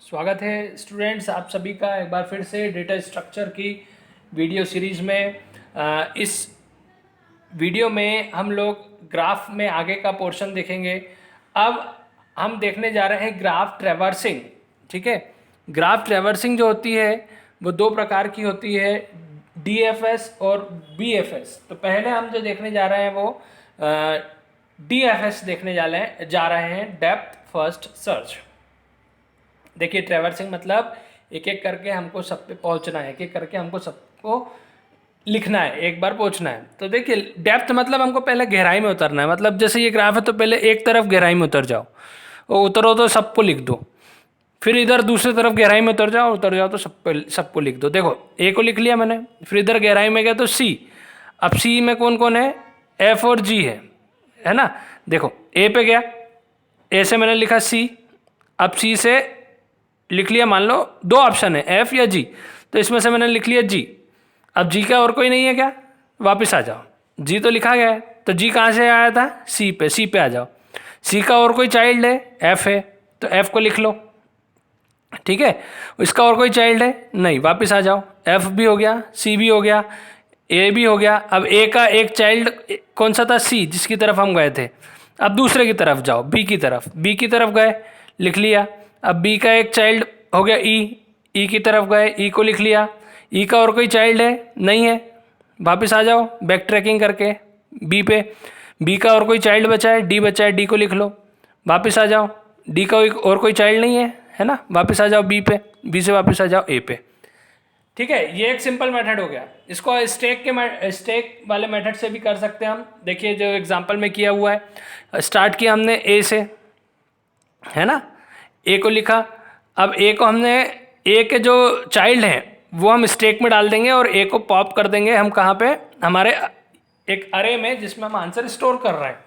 स्वागत है स्टूडेंट्स आप सभी का एक बार फिर से डेटा स्ट्रक्चर की वीडियो सीरीज़ में। इस वीडियो में हम लोग ग्राफ में आगे का पोर्शन देखेंगे। अब हम देखने जा रहे हैं ग्राफ ट्रैवर्सिंग। ठीक है, ग्राफ ट्रैवर्सिंग जो होती है वो दो प्रकार की होती है, DFS और BFS। तो पहले हम जो देखने जा रहे हैं वो DFS देखने जा रहे हैं, डेप्थ फर्स्ट सर्च। देखिए ट्रैवर्सिंग मतलब एक एक करके हमको सब पे पहुंचना है, एक एक करके हमको सबको लिखना है, एक बार पहुंचना है। तो देखिए डेप्थ मतलब हमको पहले गहराई में उतरना है। मतलब जैसे ये ग्राफ है तो पहले एक तरफ गहराई में उतर जाओ, और उतरो तो सबको लिख दो। फिर इधर दूसरी तरफ गहराई में उतर जाओ तो सबको लिख दो। देखो ए को लिख लिया मैंने, फिर इधर गहराई में गया तो सी। अब सी में कौन कौन है, एफ और जी है ना। देखो ए पे गया, ए से मैंने लिखा सी, अब सी से लिख लिया, मान लो दो ऑप्शन है एफ या जी, तो इसमें से मैंने लिख लिया जी। अब जी का और कोई नहीं है क्या, वापस आ जाओ, जी तो लिखा गया है, तो जी कहाँ से आया था, सी पे आ जाओ। सी का और कोई चाइल्ड है, एफ है, तो एफ को लिख लो। ठीक है, इसका और कोई चाइल्ड है नहीं, वापस आ जाओ। एफ भी हो गया, सी भी हो गया, ए भी हो गया। अब ए का एक चाइल्ड कौन सा था, सी, जिसकी तरफ हम गए थे। अब दूसरे की तरफ जाओ, बी की तरफ गए, लिख लिया। अब बी का एक चाइल्ड हो गया ई की तरफ गए, ई को लिख लिया। ई का और कोई चाइल्ड है नहीं है, वापस आ जाओ बैक ट्रैकिंग करके बी पे। बी का और कोई चाइल्ड बचा है, डी बचा है, डी को लिख लो, वापस आ जाओ। डी का और कोई चाइल्ड नहीं है ना, वापस आ जाओ बी पे, बी से वापस आ जाओ ए पे। ठीक है, ये एक सिंपल मेथड हो गया। इसको स्टैक वाले मेथड से भी कर सकते हैं हम। देखिए जो एग्जांपल में किया हुआ है, स्टार्ट किया हमने ए से, है ना, ए को लिखा। अब ए को हमने, ए के जो चाइल्ड हैं वो हम स्टैक में डाल देंगे और ए को पॉप कर देंगे हम कहाँ पे, हमारे एक अरे में जिसमें हम आंसर स्टोर कर रहे हैं।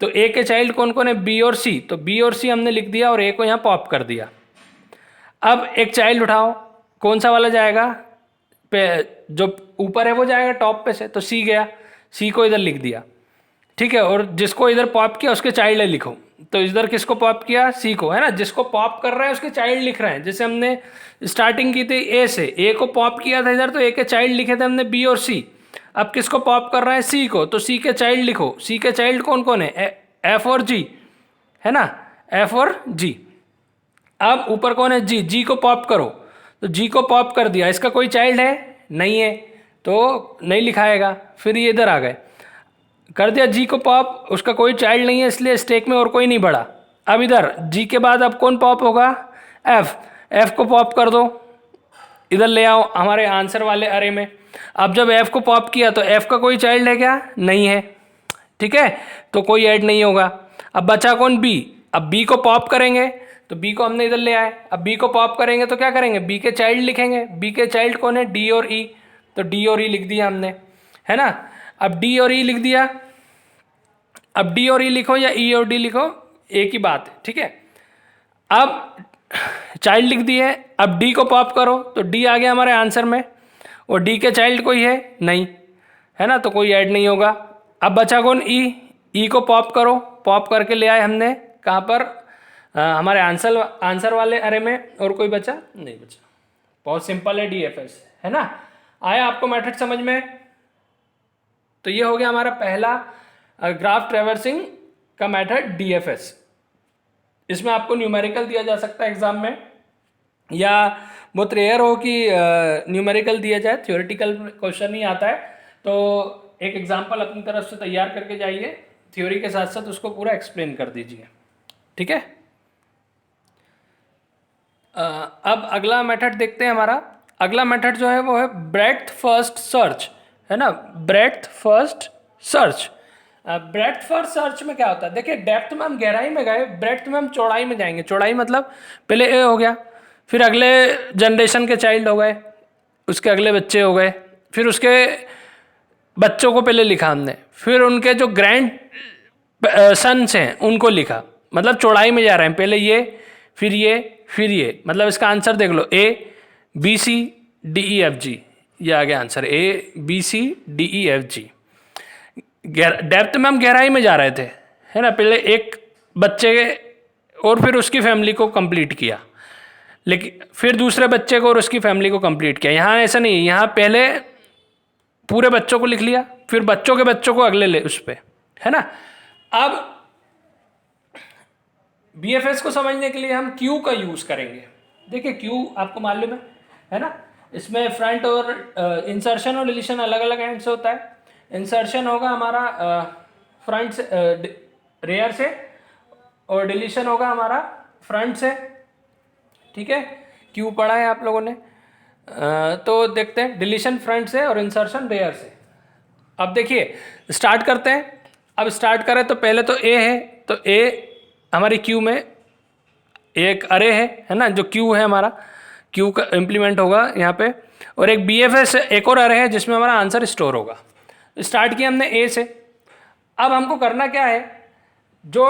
तो ए के चाइल्ड कौन कौन है, बी और सी, तो बी और सी हमने लिख दिया और ए को यहाँ पॉप कर दिया। अब एक चाइल्ड उठाओ, कौन सा वाला जाएगा, पे जो ऊपर है वो जाएगा टॉप पे से, तो सी गया, सी को इधर लिख दिया। ठीक है, और जिसको इधर पॉप किया उसके चाइल्ड लिखो। तो इधर किसको पॉप किया, सी को, है ना। जिसको पॉप कर रहा है उसके चाइल्ड लिख रहे हैं। जैसे हमने स्टार्टिंग की थी ए से, ए को पॉप किया था इधर, तो ए के चाइल्ड लिखे थे हमने बी और सी। अब किसको पॉप कर रहा है, सी को, तो सी के चाइल्ड लिखो। सी के चाइल्ड कौन कौन है, एफ और जी, है ना, एफ और जी। अब ऊपर कौन है, जी, जी को पॉप करो, तो जी को पॉप कर दिया। इसका कोई चाइल्ड है नहीं है, तो नहीं लिखाएगा। फिर ये इधर आ गए, कर दिया जी को पॉप, उसका कोई चाइल्ड नहीं है इसलिए स्टैक में और कोई नहीं बढ़ा। अब इधर जी के बाद अब कौन पॉप होगा, एफ को पॉप कर दो, इधर ले आओ हमारे आंसर वाले अरे में। अब जब एफ को पॉप किया तो एफ का कोई चाइल्ड है क्या, नहीं है। ठीक है, तो कोई ऐड नहीं होगा। अब बचा कौन, बी। अब बी को पॉप करेंगे, तो बी को हमने इधर ले आए। अब बी को पॉप करेंगे तो क्या करेंगे, बी के चाइल्ड लिखेंगे। बी के चाइल्ड कौन है, डी और ई, तो डी और ई लिख दिया हमने, है ना। अब डी और ई लिख दिया। अब डी और ई लिखो या ई और डी लिखो, एक ही बात है। ठीक है, अब चाइल्ड लिख दिए। अब डी को पॉप करो, तो डी आ गया हमारे आंसर में, और डी के चाइल्ड कोई है नहीं, है ना, तो कोई ऐड नहीं होगा। अब बचा कौन, ई को पॉप करो, पॉप करके ले आए हमने कहाँ पर, हमारे आंसर वाले अरे में, और कोई बचा नहीं बचा। बहुत सिंपल है DFS, है ना। आया आपको मेथड समझ में। तो ये हो गया हमारा पहला ग्राफ ट्रैवर्सिंग का मेथड DFS। इसमें आपको न्यूमेरिकल दिया जा सकता है एग्जाम में, या बहुत रेयर हो कि न्यूमेरिकल दिया जाए, थ्योरेटिकल क्वेश्चन ही आता है। तो एक एग्जाम्पल अपनी तरफ से तैयार करके जाइए, थ्योरी के साथ साथ उसको पूरा एक्सप्लेन कर दीजिए। ठीक है, अब अगला मेथड देखते हैं। हमारा अगला मेथड जो है वो है ब्रेड्थ फर्स्ट सर्च, है ना, breadth first search. Breadth first search में क्या होता है, देखिए डेप्थ में हम गहराई में गए, ब्रेड्थ में हम चौड़ाई में जाएंगे। चौड़ाई मतलब पहले ए हो गया, फिर अगले जनरेशन के चाइल्ड हो गए, उसके अगले बच्चे हो गए, फिर उसके बच्चों को पहले लिखा हमने, फिर उनके जो ग्रैंड सन्स हैं उनको लिखा। मतलब चौड़ाई में जा रहे हैं, पहले ये, फिर ये, फिर ये। मतलब इसका आंसर देख लो, ABCDEFG, ये आ गया आंसर, ABCDEFG। डेप्थ में हम गहराई में जा रहे थे, है ना, पहले एक बच्चे और फिर उसकी फैमिली को कंप्लीट किया। लेकिन फिर दूसरे बच्चे को और उसकी फैमिली को कंप्लीट किया। यहाँ ऐसा नहीं है, यहाँ पहले पूरे बच्चों को लिख लिया, फिर बच्चों के बच्चों को अगले ले उस पर, है ना। अब BFS को समझने के लिए हम क्यू का यूज करेंगे। देखिए क्यू आपको मालूम है ना, इसमें फ्रंट और इंसर्शन और डिलीशन अलग अलग एंड से होता है। इंसर्शन होगा हमारा फ्रंट से, रेयर से, और डिलीशन होगा हमारा फ्रंट से, ठीक है। क्यू पढ़ा है आप लोगों ने, तो देखते हैं डिलीशन फ्रंट से और इंसर्शन रेयर से। अब देखिए स्टार्ट करते हैं। अब स्टार्ट करें तो पहले तो ए है, तो ए हमारी क्यू में एक अरे है ना, जो क्यू है हमारा, क्यू का इम्प्लीमेंट होगा यहाँ पे, और एक BFS एक और अरे है जिसमें हमारा आंसर स्टोर होगा। स्टार्ट किया हमने ए से। अब हमको करना क्या है, जो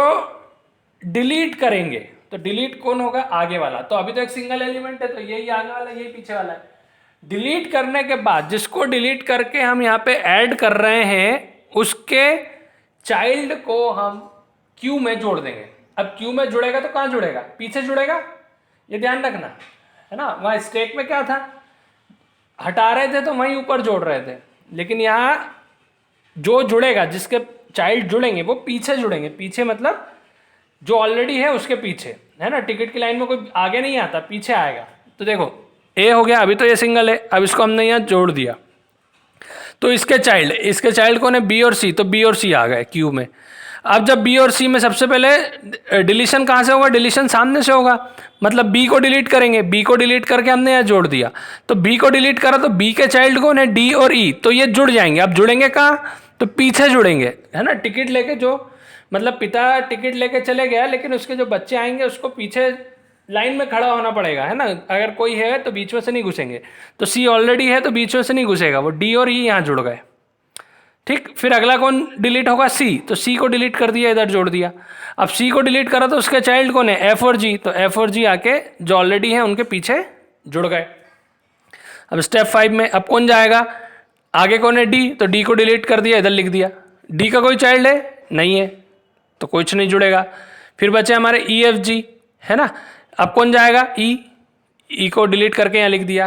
डिलीट करेंगे, तो डिलीट कौन होगा, आगे वाला। तो अभी तो एक सिंगल एलिमेंट है, तो यही आगे वाला, यही पीछे वाला है। डिलीट करने के बाद जिसको डिलीट करके हम यहाँ पे ऐड कर रहे हैं, उसके चाइल्ड को हम क्यू में जोड़ देंगे। अब क्यू में जुड़ेगा तो कहाँ जुड़ेगा, पीछे जुड़ेगा, ये ध्यान रखना, है ना। वहाँ स्टैक में क्या था, हटा रहे थे तो वहीं ऊपर जोड़ रहे थे, लेकिन यहाँ जो जुड़ेगा, जिसके चाइल्ड जुड़ेंगे वो पीछे जुड़ेंगे। पीछे मतलब जो ऑलरेडी है उसके पीछे, है ना। टिकट की लाइन में कोई आगे नहीं आता, पीछे आएगा। तो देखो ए हो गया, अभी तो ये सिंगल है, अब इसको हमने यहाँ जोड़ दिया, तो इसके चाइल्ड कौन है, बी और सी, तो बी और सी आ गए क्यू में। अब जब बी और सी में सबसे पहले डिलीशन कहाँ से होगा, डिलीशन सामने से होगा, मतलब बी को डिलीट करेंगे। बी को डिलीट करके हमने यहाँ जोड़ दिया, तो बी को डिलीट करा तो बी के चाइल्ड कौन है, डी और ई, तो ये जुड़ जाएंगे। अब जुड़ेंगे कहाँ, तो पीछे जुड़ेंगे, है ना। टिकट लेके जो, मतलब पिता टिकट लेके चले गया, लेकिन उसके जो बच्चे आएंगे उसको पीछे लाइन में खड़ा होना पड़ेगा, है ना। अगर कोई है तो बीच में से नहीं घुसेंगे, तो सी ऑलरेडी है तो बीच में से नहीं घुसेगा, वो डी और ई यहाँ जुड़ गए, ठीक। फिर अगला कौन डिलीट होगा, सी, तो सी को डिलीट कर दिया, इधर जोड़ दिया। अब सी को डिलीट करा तो उसके चाइल्ड कौन है, एफ और जी, तो एफ और जी आके जो ऑलरेडी है उनके पीछे जुड़ गए। अब स्टेप 5 में अब कौन जाएगा, आगे कौन है, डी, तो डी को डिलीट कर दिया, इधर लिख दिया। डी का कोई चाइल्ड है नहीं है, तो कुछ नहीं जुड़ेगा। फिर बचे हमारे ई एफ जी, है ना। अब कौन जाएगा, ई, ई को डिलीट करके यहाँ लिख दिया।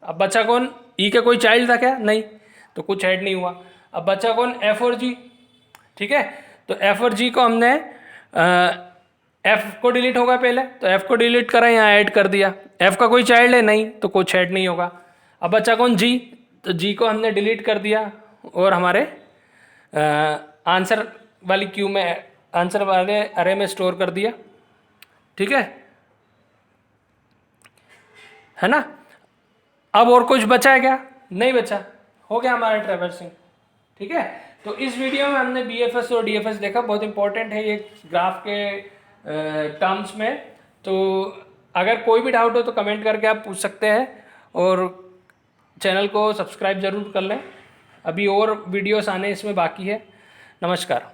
अब बचा कौन, ई के कोई चाइल्ड था क्या, नहीं, तो कुछ ऐड नहीं हुआ। अब बचा कौन, एफ और जी, ठीक है। तो एफ और जी को हमने एफ को डिलीट होगा पहले, तो एफ को डिलीट करा, यहाँ ऐड कर दिया। एफ का कोई चाइल्ड है नहीं, तो कुछ ऐड नहीं होगा। अब बचा कौन, जी, तो जी को हमने डिलीट कर दिया और हमारे आंसर वाली क्यू में, आंसर वाले अरे में स्टोर कर दिया, ठीक है ना। अब और कुछ बचा है क्या, नहीं बचा, हो गया हमारा ट्रैवर्सिंग, ठीक है। तो इस वीडियो में हमने BFS और DFS देखा, बहुत इंपॉर्टेंट है ये ग्राफ के टर्म्स में। तो अगर कोई भी डाउट हो तो कमेंट करके आप पूछ सकते हैं, और चैनल को सब्सक्राइब ज़रूर कर लें। अभी और वीडियोस आने इसमें बाकी है। नमस्कार।